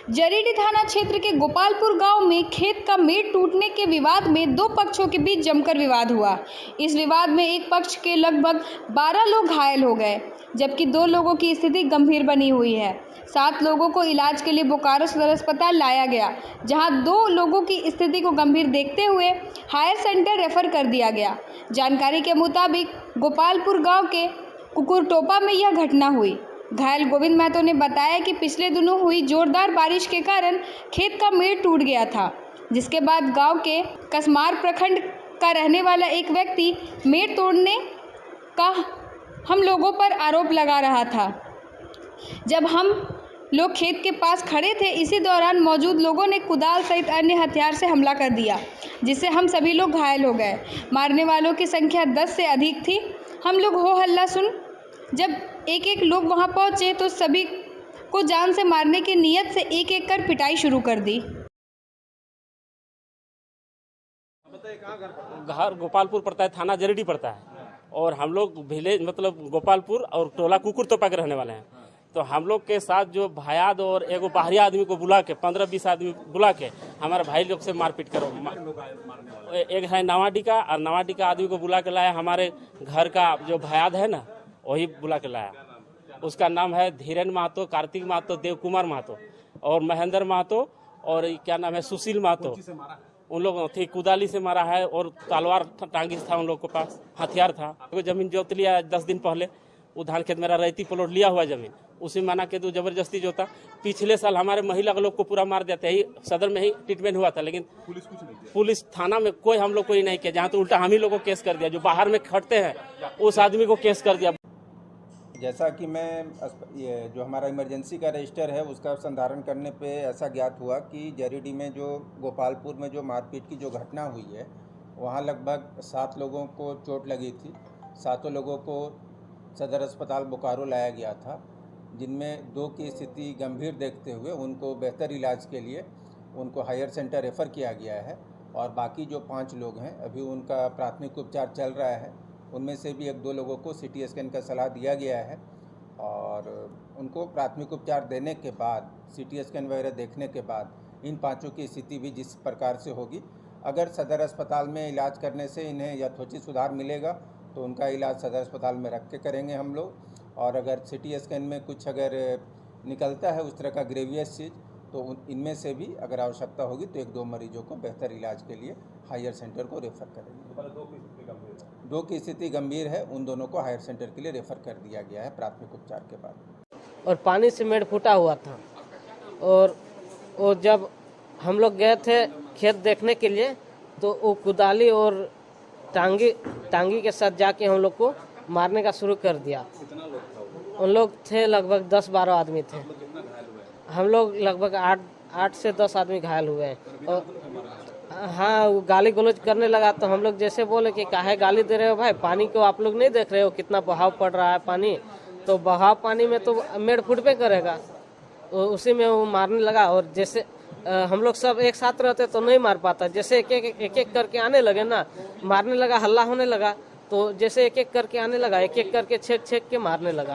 जरीडीह थाना क्षेत्र के गोपालपुर गांव में खेत का मेड़ टूटने के विवाद में दो पक्षों के बीच जमकर विवाद हुआ। इस विवाद में एक पक्ष के लगभग 12 लोग घायल हो गए, जबकि 2 लोगों की स्थिति गंभीर बनी हुई है। 7 लोगों को इलाज के लिए बोकारो सदर अस्पताल लाया गया, जहां 2 लोगों की स्थिति को गंभीर देखते हुए हायर सेंटर रेफर कर दिया गया। जानकारी के मुताबिक गोपालपुर गाँव के कुकुरटोपा में यह घटना हुई। घायल गोविंद महतो ने बताया कि पिछले दिनों हुई जोरदार बारिश के कारण खेत का मेड़ टूट गया था, जिसके बाद गांव के कसमार प्रखंड का रहने वाला एक व्यक्ति मेड़ तोड़ने का हम लोगों पर आरोप लगा रहा था। जब हम लोग खेत के पास खड़े थे, इसी दौरान मौजूद लोगों ने कुदाल सहित अन्य हथियार से हमला कर दिया, जिससे हम सभी लोग घायल हो गए। मारने वालों की संख्या 10 से अधिक थी। हम लोग हो हल्ला सुन जब एक लोग वहां पहुंचे तो सभी को जान से मारने की नीयत से एक कर पिटाई शुरू कर दी। घर गोपालपुर पड़ता है, थाना जरीडीह पड़ता है, और हम लोग विलेज मतलब गोपालपुर और टोला कुकुरटोपा के रहने वाले हैं। तो हम लोग के साथ जो भायाद और एगो बाहरी आदमी को बुला के 15-20 आदमी बुला के हमारे भाई लोग से मारपीट करो। एक है नवाडी का, और नवाडी का आदमी को बुला के लाया। हमारे घर का जो भायाद है ना, वही बुला के लाया। उसका नाम है धीरेन महतो, कार्तिक महतो, देव कुमार महतो और महेंद्र महतो, और क्या नाम है सुशील महतो। उन लोग थे कुदाली से मारा है, और तलवार टांगी था उन लोग के पास, हथियार था। तो जमीन जोत लिया 10 दिन पहले, वो धान खेत मेरा रहती प्लॉट लिया हुआ जमीन, उसी माना के तो जबरदस्ती जोता। पिछले साल हमारे महिला लोग को पूरा मार देते ही सदर में ही ट्रीटमेंट हुआ था, लेकिन पुलिस थाना में कोई हम लोग कोई नहीं किया। जहाँ तो उल्टा हम ही लोग को केस कर दिया, जो बाहर में खटते हैं उस आदमी को केस कर दिया। जैसा कि मैं ये जो हमारा इमरजेंसी का रजिस्टर है उसका संधारण करने पे ऐसा ज्ञात हुआ कि जरीडीह में जो गोपालपुर में जो मारपीट की जो घटना हुई है, वहाँ लगभग 7 लोगों को चोट लगी थी। 7 लोगों को सदर अस्पताल बोकारो लाया गया था, जिनमें 2 की स्थिति गंभीर देखते हुए उनको बेहतर इलाज के लिए उनको हायर सेंटर रेफ़र किया गया है, और बाकी जो 5 लोग हैं अभी उनका प्राथमिक उपचार चल रहा है। उनमें से भी 1-2 लोगों को CT स्कैन का सलाह दिया गया है, और उनको प्राथमिक उपचार देने के बाद CT स्कैन वगैरह देखने के बाद इन 5 की स्थिति भी जिस प्रकार से होगी, अगर सदर अस्पताल में इलाज करने से इन्हें यथोचित सुधार मिलेगा तो उनका इलाज सदर अस्पताल में रख के करेंगे हम लोग। और अगर CT स्कैन में कुछ अगर निकलता है उस तरह का ग्रेवियस चीज़, तो इनमें से भी अगर आवश्यकता होगी तो 1-2 मरीजों को बेहतर इलाज के लिए हायर सेंटर को रेफ़र करेंगे। 2 की स्थिति गंभीर है, उन दोनों को हायर सेंटर के लिए रेफ़र कर दिया गया है प्राथमिक उपचार के बाद। और पानी से मेड़ फूटा हुआ था, और जब हम लोग गए थे खेत देखने के लिए तो वो कुदाली और टांगी के साथ जाके हम लोग को मारने का शुरू कर दिया। उन लोग थे लगभग 10-12 आदमी थे। हम लोग लगभग 8 से 10 आदमी घायल हुए हैं। और हाँ, वो गाली गलौज करने लगा, तो हम लोग जैसे बोले कि काहे गाली दे रहे हो भाई, पानी को आप लोग नहीं देख रहे हो कितना बहाव पड़ रहा है पानी, तो बहाव पानी में तो मेड़ फुटबे करेगा। तो उसी में वो मारने लगा, और जैसे हम लोग सब एक साथ रहते तो नहीं मार पाता, जैसे एक करके आने लगे ना, मारने लगा, हल्ला होने लगा, तो जैसे एक करके आने लगा, एक करके छेक के मारने लगा।